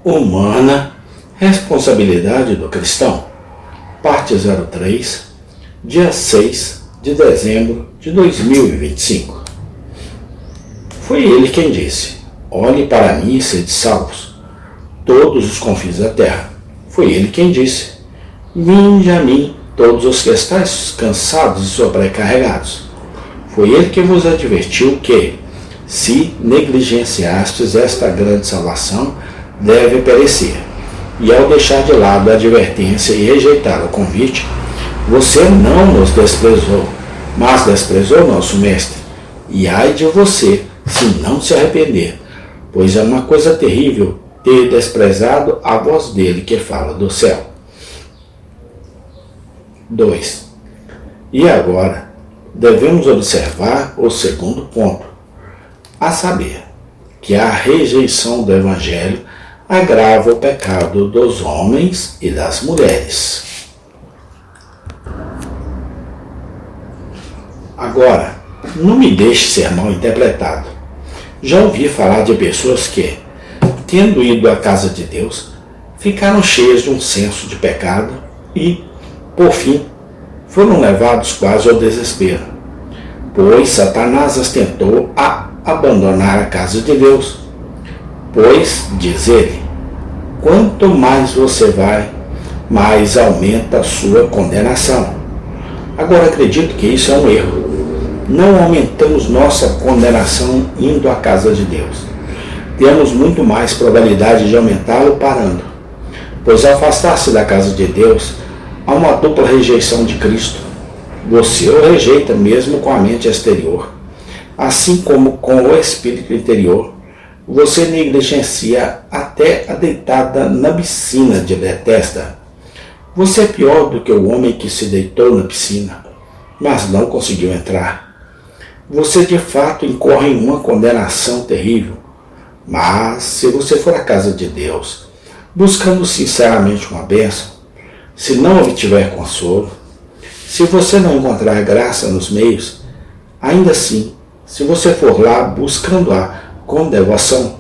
Humana, responsabilidade do cristão. Parte 03, dia 6 de dezembro de 2025. Foi ele quem disse: olhe para mim e sede salvos, todos os confins da terra. Foi ele quem disse: vinde a mim, todos os que estáis cansados e sobrecarregados. Foi ele que vos advertiu que, se negligenciastes esta grande salvação, deve perecer. E ao deixar de lado a advertência e rejeitar o convite, você não nos desprezou, mas desprezou nosso Mestre. E ai de você, se não se arrepender, pois é uma coisa terrível ter desprezado a voz dele que fala do céu. 2. E agora, devemos observar o segundo ponto, a saber, que a rejeição do Evangelho agrava o pecado dos homens e das mulheres. Agora, não me deixe ser mal interpretado. Já ouvi falar de pessoas que, tendo ido à casa de Deus, ficaram cheias de um senso de pecado e, por fim, foram levados quase ao desespero, pois Satanás as tentou a abandonar a casa de Deus. Pois, diz ele, quanto mais você vai, mais aumenta a sua condenação. Agora acredito que isso é um erro. Não aumentamos nossa condenação indo à casa de Deus. Temos muito mais probabilidade de aumentá-lo parando, pois ao afastar-se da casa de Deus, há uma dupla rejeição de Cristo. Você o rejeita mesmo com a mente exterior, assim como com o espírito interior. Você negligencia até a deitada na piscina de Betesda. Você é pior do que o homem que se deitou na piscina, mas não conseguiu entrar. Você de fato incorre em uma condenação terrível. Mas se você for à casa de Deus, buscando sinceramente uma bênção, se não obtiver consolo, se você não encontrar graça nos meios, ainda assim, se você for lá buscando-a com devoção,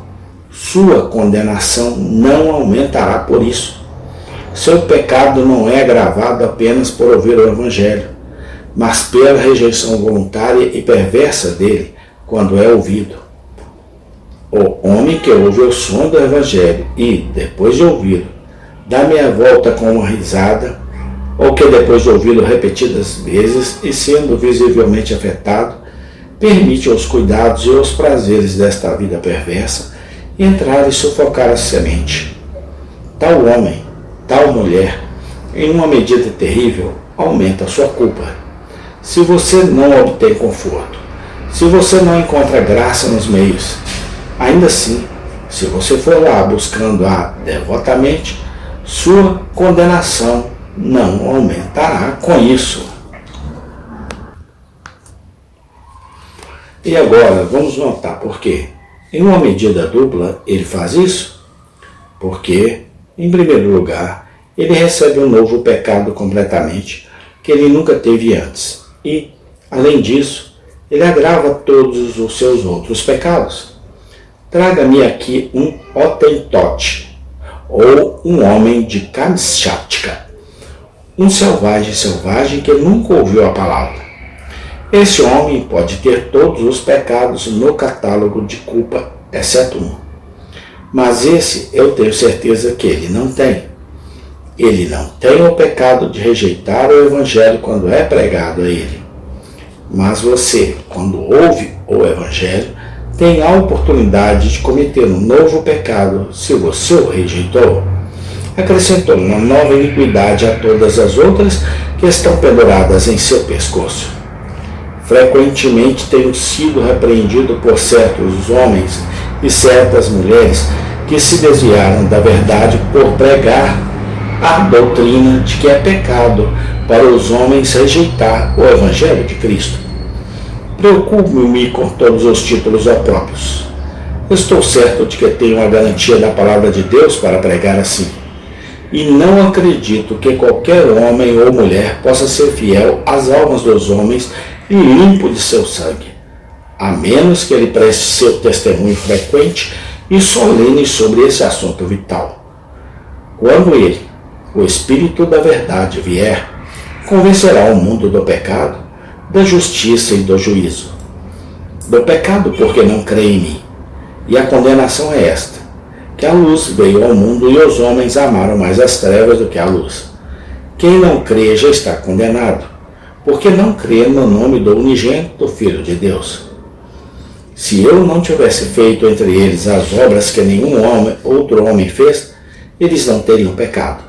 sua condenação não aumentará por isso. Seu pecado não é agravado apenas por ouvir o Evangelho, mas pela rejeição voluntária e perversa dele quando é ouvido. O homem que ouve o som do Evangelho e, depois de ouvi-lo, dá meia volta com uma risada, ou que depois de ouvi-lo repetidas vezes e sendo visivelmente afetado, permite os cuidados e os prazeres desta vida perversa entrar e sufocar a semente. Tal homem, tal mulher, em uma medida terrível, aumenta a sua culpa. Se você não obtém conforto, se você não encontra graça nos meios, ainda assim, se você for lá buscando-a devotamente, sua condenação não aumentará com isso. E agora vamos notar por quê. Em uma medida dupla ele faz isso? Porque, em primeiro lugar, ele recebe um novo pecado completamente que ele nunca teve antes. E, além disso, ele agrava todos os seus outros pecados. Traga-me aqui um Hotentote, ou um homem de Kamchatka, um selvagem que nunca ouviu a palavra. Esse homem pode ter todos os pecados no catálogo de culpa, exceto um. Mas esse eu tenho certeza que ele não tem. Ele não tem o pecado de rejeitar o Evangelho quando é pregado a ele. Mas você, quando ouve o Evangelho, tem a oportunidade de cometer um novo pecado se você o rejeitou. Acrescentou uma nova iniquidade a todas as outras que estão penduradas em seu pescoço. Frequentemente tenho sido repreendido por certos homens e certas mulheres que se desviaram da verdade por pregar a doutrina de que é pecado para os homens rejeitar o Evangelho de Cristo. Preocupo-me com todos os títulos próprios. Estou certo de que tenho a garantia da palavra de Deus para pregar assim. E não acredito que qualquer homem ou mulher possa ser fiel às almas dos homens e limpo de seu sangue, a menos que ele preste seu testemunho frequente e solene sobre esse assunto vital. Quando ele, o Espírito da Verdade, vier, convencerá o mundo do pecado, da justiça e do juízo. Do pecado, porque não crê em mim. E a condenação é esta, que a luz veio ao mundo e os homens amaram mais as trevas do que a luz. Quem não crê já está condenado, porque não crê no nome do unigênito Filho de Deus. Se eu não tivesse feito entre eles as obras que nenhum outro homem fez, eles não teriam pecado.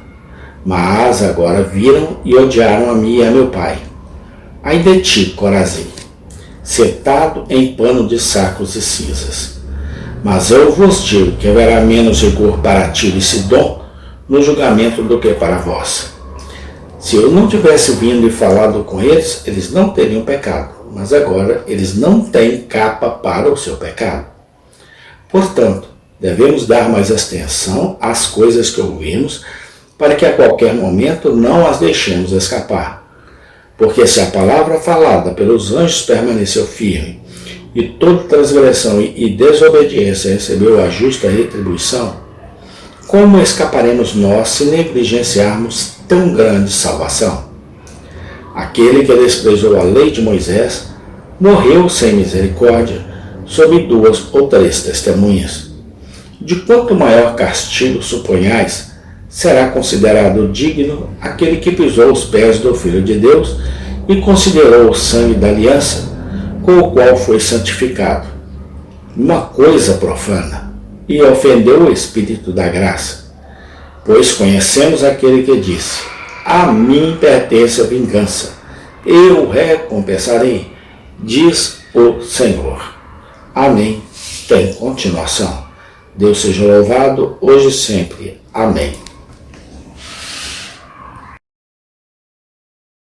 Mas agora viram e odiaram a mim e a meu Pai. Ai de ti, Corazim, setado em pano de sacos e cinzas. Mas eu vos digo que haverá menos rigor para Tiro e Sidom no julgamento do que para vós. Se eu não tivesse vindo e falado com eles, eles não teriam pecado, mas agora eles não têm capa para o seu pecado. Portanto, devemos dar mais atenção às coisas que ouvimos, para que a qualquer momento não as deixemos escapar. Porque se a palavra falada pelos anjos permaneceu firme, e toda transgressão e desobediência recebeu a justa retribuição, como escaparemos nós se negligenciarmos tão grande salvação? Aquele que desprezou a lei de Moisés morreu sem misericórdia, sob 2 ou 3 testemunhas. De quanto maior castigo suponhais, será considerado digno aquele que pisou os pés do Filho de Deus e considerou o sangue da aliança, com o qual foi santificado, uma coisa profana, e ofendeu o Espírito da graça. Pois conhecemos aquele que disse: a mim pertence a vingança, eu recompensarei, diz o Senhor. Amém. Tem continuação. Deus seja louvado, hoje e sempre. Amém.